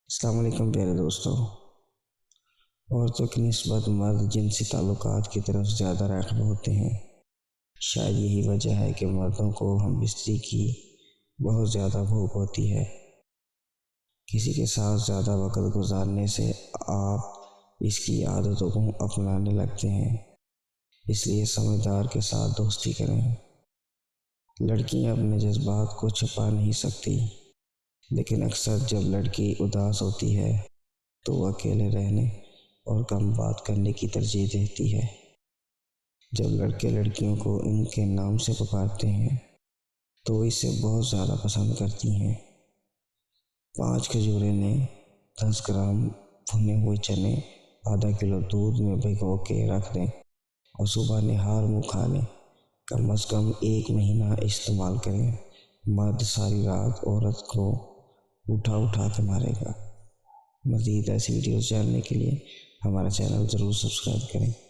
السلام علیکم پیارے دوستوں۔ عورتوں کی نسبت مرد جنسی تعلقات کی طرف زیادہ راغب ہوتے ہیں۔ شاید یہی وجہ ہے کہ مردوں کو ہم بستری کی بہت زیادہ بھوک ہوتی ہے۔ کسی کے ساتھ زیادہ وقت گزارنے سے آپ اس کی عادتوں کو اپنانے لگتے ہیں، اس لیے سمجھدار کے ساتھ دوستی کریں۔ لڑکیاں اپنے جذبات کو چھپا نہیں سکتی، لیکن اکثر جب لڑکی اداس ہوتی ہے تو وہ اکیلے رہنے اور کم بات کرنے کی ترجیح دیتی ہے۔ جب لڑکے لڑکیوں کو ان کے نام سے پکارتے ہیں تو وہ اسے بہت زیادہ پسند کرتی ہیں۔ 5 کھجوریں لیں، 10 گرام بھنے ہوئے چنے آدھا کلو دودھ میں بھگو کے رکھ دیں اور صبح نہار منہ کھا لیں۔ کم از کم 1 مہینہ استعمال کریں۔ مرد ساری رات عورت کو اٹھا کے مارے گا۔ مزید ایسی ویڈیوز جاننے کے لیے ہمارا چینل ضرور سبسکرائب کریں۔